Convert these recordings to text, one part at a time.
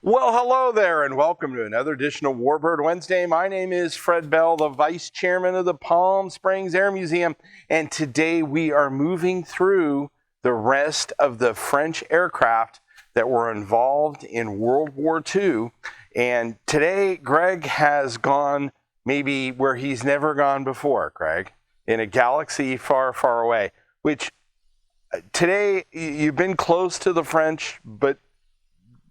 Well, hello there, and welcome to another edition of Warbird Wednesday. My name is Fred Bell, the Vice Chairman of the Palm Springs Air Museum, and today we are moving through the rest of the French aircraft that were involved in World War II. And today, Greg has gone maybe where he's never gone before, Greg, in a galaxy far, far away, which today you've been close to the French, but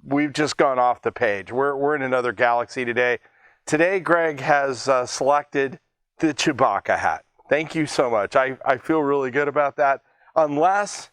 we've just gone off the page. We're in another galaxy today. Today, Greg has selected the Chewbacca hat. Thank you so much. I feel really good about that. Unless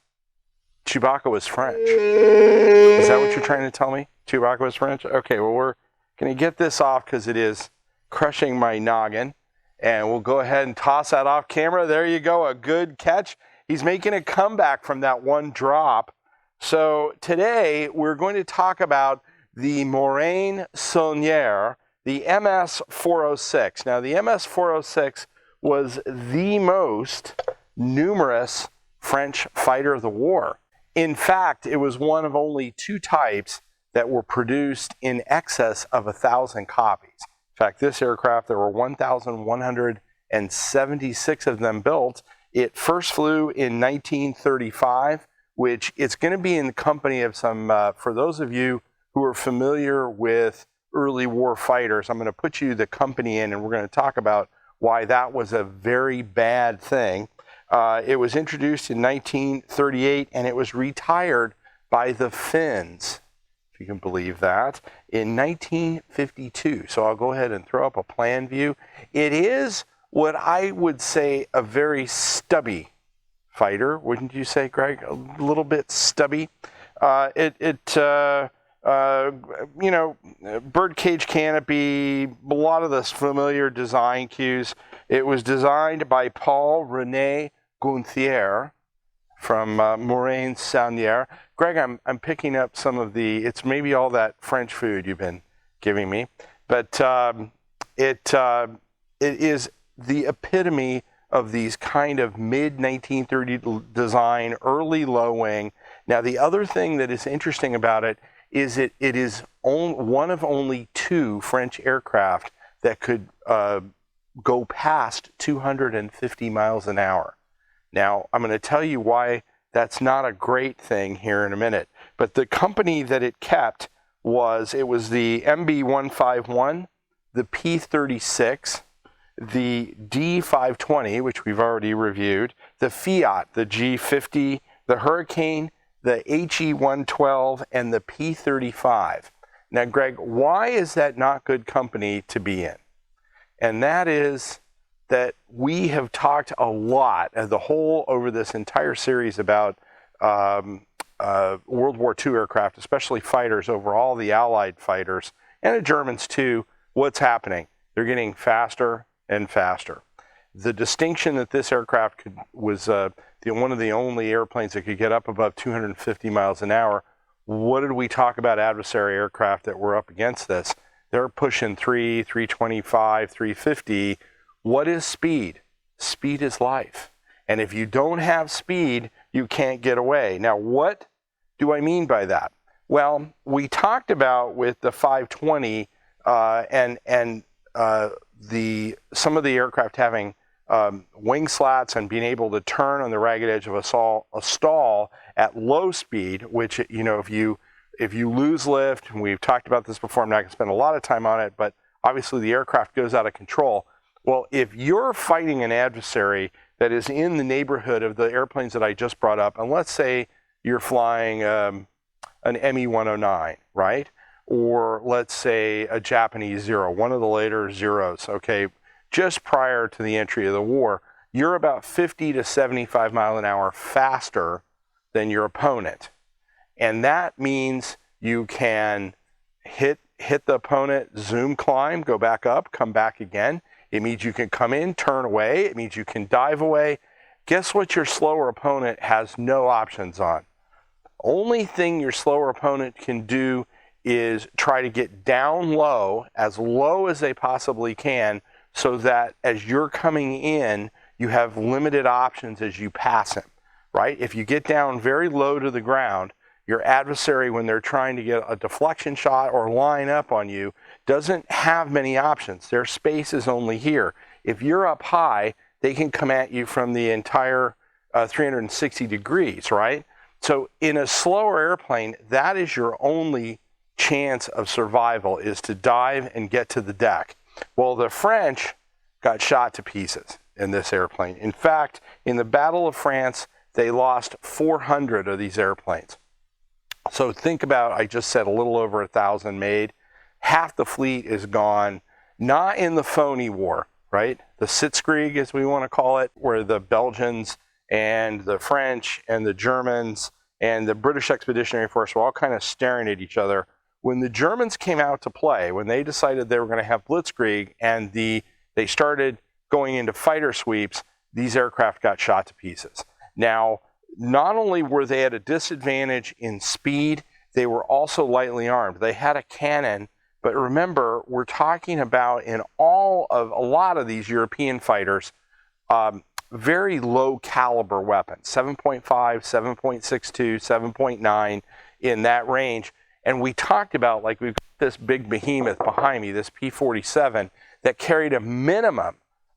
Chewbacca was French. Is that what you're trying to tell me? Chewbacca was French? Okay, well, we're going to get this off because it is crushing my noggin. And we'll go ahead and toss that off camera. There you go, a good catch. He's making a comeback from that one drop. So today we're going to talk about the Moraine Saulnier, the MS-406. Now the MS-406 was the most numerous French fighter of the war. In fact, it was one of only two types that were produced in excess of 1,000 copies. In fact, this aircraft, there were 1,176 of them built. It first flew in 1935. Which it's going to be in the company of some, for those of you who are familiar with early war fighters, I'm going to put you the company in and we're going to talk about why that was a very bad thing. It was introduced in 1938 and it was retired by the Finns, if you can believe that, in 1952. So I'll go ahead and throw up a plan view. It is what I would say a very stubby fighter, wouldn't you say, Greg? A little bit stubby. Birdcage canopy, a lot of this familiar design cues. It was designed by Paul René Gonthier from Moraine Saulnier. Greg, I'm picking up some of it's maybe all that French food you've been giving me, but it is the epitome of these kind of mid-1930 design, early low wing. Now, the other thing that is interesting about it is it is one of only two French aircraft that could go past 250 miles an hour. Now, I'm going to tell you why that's not a great thing here in a minute. But the company that it kept was the MB-151, the P-36, the D520, which we've already reviewed, the Fiat, the G50, the Hurricane, the HE112, and the P35. Now, Greg, why is that not good company to be in? And that is that we have talked a lot as a whole over this entire series about World War II aircraft, especially fighters over all the Allied fighters, and the Germans too. What's happening? They're getting faster and faster. The distinction that this aircraft was one of the only airplanes that could get up above 250 miles an hour. What did we talk about adversary aircraft that were up against this? They're pushing 325, 350. What is speed? Speed is life. And if you don't have speed, you can't get away. Now, what do I mean by that? Well, we talked about with the 520 some of the aircraft having wing slats and being able to turn on the ragged edge of a stall at low speed, which, if you lose lift, and we've talked about this before, I'm not going to spend a lot of time on it, but obviously the aircraft goes out of control. Well, if you're fighting an adversary that is in the neighborhood of the airplanes that I just brought up, and let's say you're flying an ME-109, right? Or let's say a Japanese Zero, one of the later Zeros, okay, just prior to the entry of the war, you're about 50 to 75 miles an hour faster than your opponent. And that means you can hit the opponent, zoom climb, go back up, come back again. It means you can come in, turn away. It means you can dive away. Guess what your slower opponent has no options on? Only thing your slower opponent can do is try to get down low as they possibly can, so that as you're coming in, you have limited options as you pass him, right? If you get down very low to the ground, your adversary, when they're trying to get a deflection shot or line up on you, doesn't have many options. Their space is only here. If you're up high, they can come at you from the entire 360 degrees, right? So in a slower airplane, that is your only chance of survival, is to dive and get to the deck. Well, the French got shot to pieces in this airplane. In fact, in the Battle of France, they lost 400 of these airplanes. So think about, I just said a little over 1,000 made. Half the fleet is gone, not in the phony war, right? The Sitzkrieg, as we want to call it, where the Belgians and the French and the Germans and the British Expeditionary Force were all kind of staring at each other. When the Germans came out to play, when they decided they were going to have Blitzkrieg and they started going into fighter sweeps, these aircraft got shot to pieces. Now, not only were they at a disadvantage in speed, they were also lightly armed. They had a cannon, but remember, we're talking about in a lot of these European fighters, very low caliber weapons, 7.5, 7.62, 7.9, in that range. And we talked about, like, we've got this big behemoth behind me, this P-47, that carried a minimum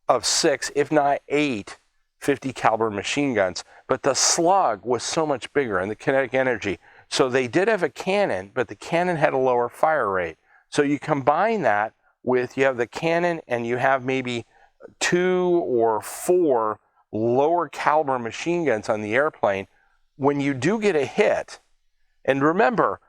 of 6, if not 8, 50 caliber machine guns, but the slug was so much bigger and the kinetic energy. So they did have a cannon, but the cannon had a lower fire rate. So you combine that with, you have the cannon and you have maybe 2 or 4 lower caliber machine guns on the airplane. When you do get a hit, and remember,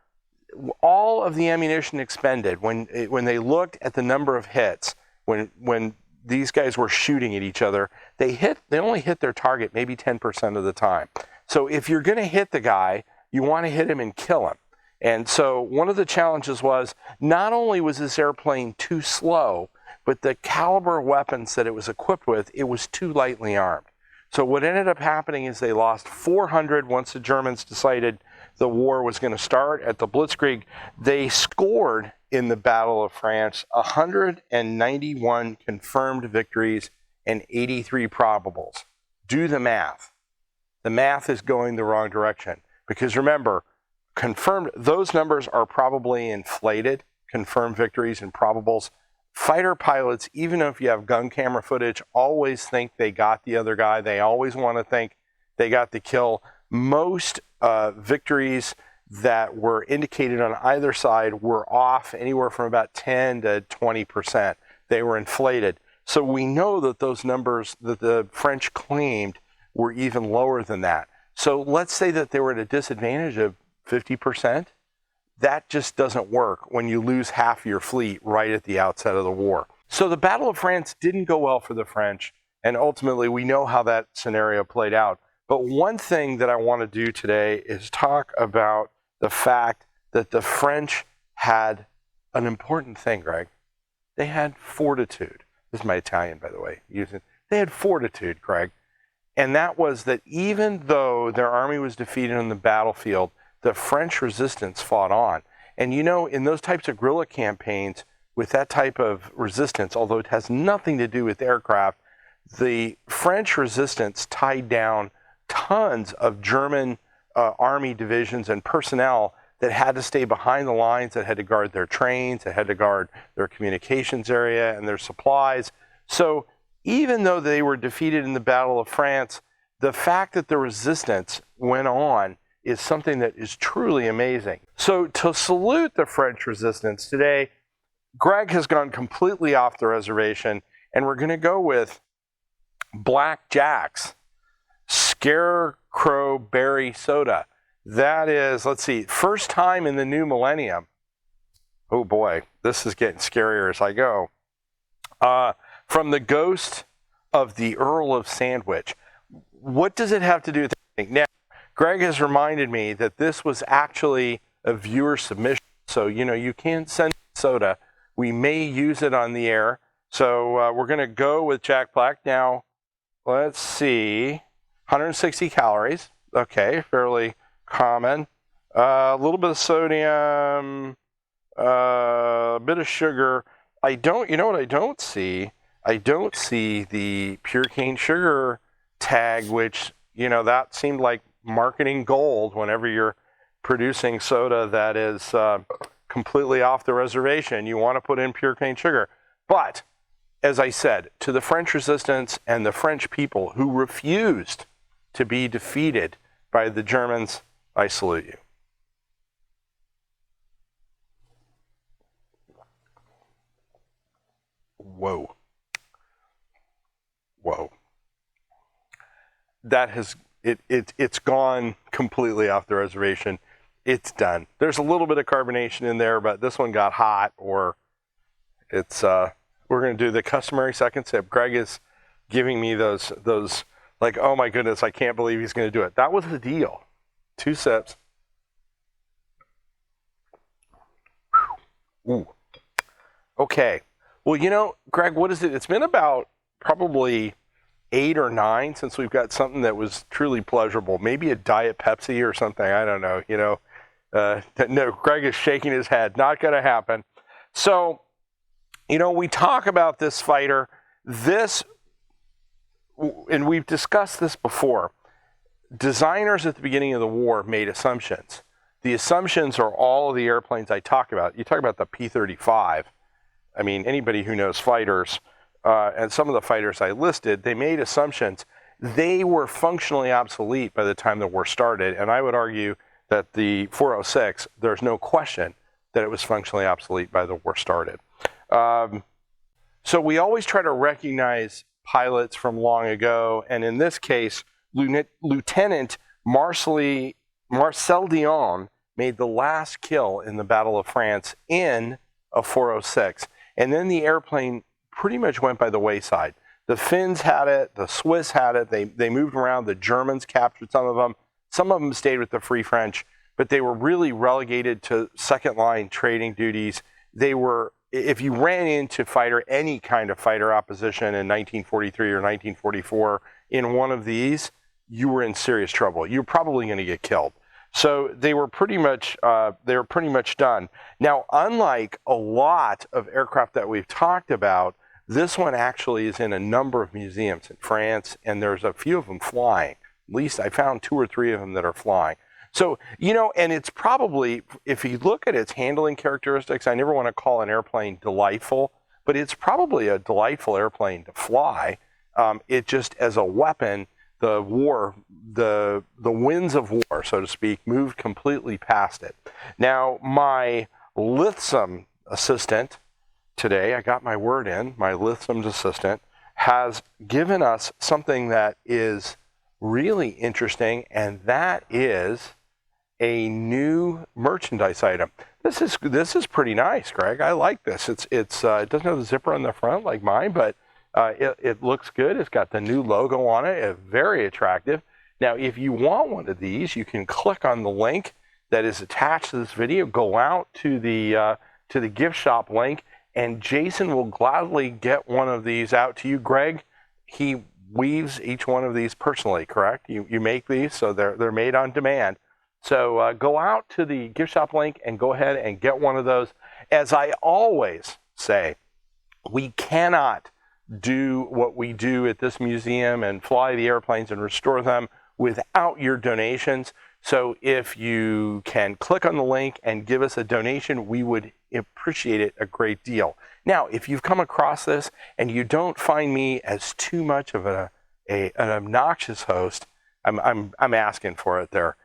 all of the ammunition expended, when they looked at the number of hits, when these guys were shooting at each other, they only hit their target maybe 10% of the time. So if you're going to hit the guy, you want to hit him and kill him. And so one of the challenges was, not only was this airplane too slow, but the caliber of weapons that it was equipped with, it was too lightly armed. So what ended up happening is they lost 400 once the Germans decided the war was going to start at the Blitzkrieg. They scored in the Battle of France 191 confirmed victories and 83 probables. Do the math. The math is going the wrong direction, because remember, confirmed, those numbers are probably inflated, confirmed victories and probables. Fighter pilots, even if you have gun camera footage, always think they got the other guy. They always want to think they got the kill. Most victories that were indicated on either side were off anywhere from about 10 to 20%. They were inflated. So we know that those numbers that the French claimed were even lower than that. So let's say that they were at a disadvantage of 50%. That just doesn't work when you lose half your fleet right at the outset of the war. So the Battle of France didn't go well for the French, and ultimately we know how that scenario played out. But one thing that I want to do today is talk about the fact that the French had an important thing, Greg. They had fortitude. This is my Italian, by the way. They had fortitude, Greg. And that was that even though their army was defeated on the battlefield, the French resistance fought on. And you know, in those types of guerrilla campaigns, with that type of resistance, although it has nothing to do with aircraft, the French resistance tied down tons of German army divisions and personnel that had to stay behind the lines, that had to guard their trains, that had to guard their communications area and their supplies. So even though they were defeated in the Battle of France, the fact that the resistance went on is something that is truly amazing. So to salute the French resistance today, Greg has gone completely off the reservation, and we're going to go with Black Jack's Scarecrow Berry Soda. That is, let's see, first time in the new millennium. Oh boy, this is getting scarier as I go. From the ghost of the Earl of Sandwich. What does it have to do with anything? Now, Greg has reminded me that this was actually a viewer submission. So, you know, you can send soda. We may use it on the air. So we're going to go with Jack Black. Now, let's see, 160 calories. Okay, fairly common. A little bit of sodium, a bit of sugar. You know what I don't see? I don't see the pure cane sugar tag, which, you know, that seemed like marketing gold whenever you're producing soda that is completely off the reservation. You want to put in pure cane sugar. But, as I said, to the French resistance and the French people who refused to be defeated by the Germans, I salute you. Whoa. Whoa. That has, it's gone completely off the reservation. It's done. There's a little bit of carbonation in there, but this one got hot, or it's, we're going to do the customary second sip. Greg is giving me those, like, oh my goodness, I can't believe he's going to do it. That was the deal. 2 sips. Ooh. Okay. Well, you know, Greg, what is it? It's been about probably 8 or 9 since we've got something that was truly pleasurable. Maybe a Diet Pepsi or something. I don't know. You know, no, Greg is shaking his head. Not going to happen. So, you know, we talk about this fighter. This, and we've discussed this before. Designers at the beginning of the war made assumptions. The assumptions are all of the airplanes I talk about. You talk about the P-35. I mean, anybody who knows fighters, and some of the fighters I listed, they made assumptions. They were functionally obsolete by the time the war started, and I would argue that the 406, there's no question that it was functionally obsolete by the war started. So we always try to recognize pilots from long ago, and in this case, Lieutenant Marcel Dion made the last kill in the Battle of France in a 406. And then the airplane pretty much went by the wayside. The Finns had it, the Swiss had it, they moved around, the Germans captured some of them stayed with the Free French, but they were really relegated to second line trading duties. They were, if you ran into any kind of fighter opposition in 1943 or 1944 in one of these, you were in serious trouble. You're probably going to get killed. So they were pretty much done. Now, unlike a lot of aircraft that we've talked about, this one actually is in a number of museums in France, and there's a few of them flying. At least I found 2 or 3 of them that are flying. So, you know, and it's probably, if you look at its handling characteristics, I never want to call an airplane delightful, but it's probably a delightful airplane to fly. It just, as a weapon, the winds of war, so to speak, moved completely past it. Now, my lithesome assistant today, I got my word in, my lithesome assistant, has given us something that is really interesting, and that is a new merchandise item. This is pretty nice, Greg. I like this. It doesn't have the zipper on the front like mine, but it looks good. It's got the new logo on it. It's very attractive. Now, if you want one of these, you can click on the link that is attached to this video. Go out to the gift shop link, and Jason will gladly get one of these out to you. Greg, he weaves each one of these personally, correct? You make these, so they're made on demand. So go out to the gift shop link and go ahead and get one of those. As I always say, we cannot do what we do at this museum and fly the airplanes and restore them without your donations. So if you can click on the link and give us a donation, we would appreciate it a great deal. Now, if you've come across this and you don't find me as too much of an obnoxious host, I'm asking for it there.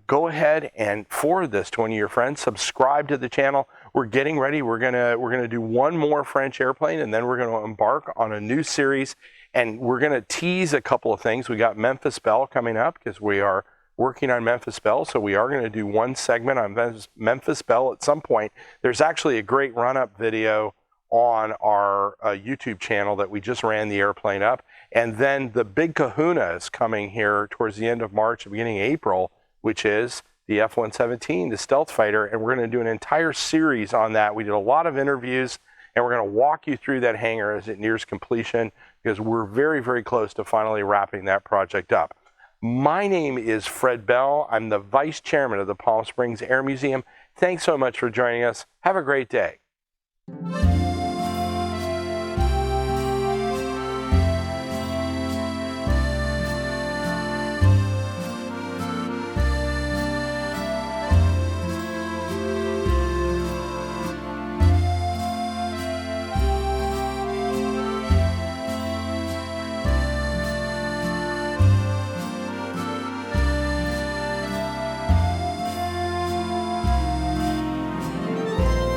Go ahead and forward this to one of your friends. Subscribe to the channel. We're getting ready. We're gonna do one more French airplane, and then we're gonna embark on a new series. And we're gonna tease a couple of things. We got Memphis Belle coming up because we are working on Memphis Belle, so we are going to do one segment on Memphis Belle at some point. There's actually a great run-up video on our YouTube channel that we just ran the airplane up. And then the big kahuna is coming here towards the end of March, beginning of April, which is the F-117, the stealth fighter, and we're going to do an entire series on that. We did a lot of interviews, and we're going to walk you through that hangar as it nears completion, because we're very, very close to finally wrapping that project up. My name is Fred Bell. I'm the Vice Chairman of the Palm Springs Air Museum. Thanks so much for joining us. Have a great day. you.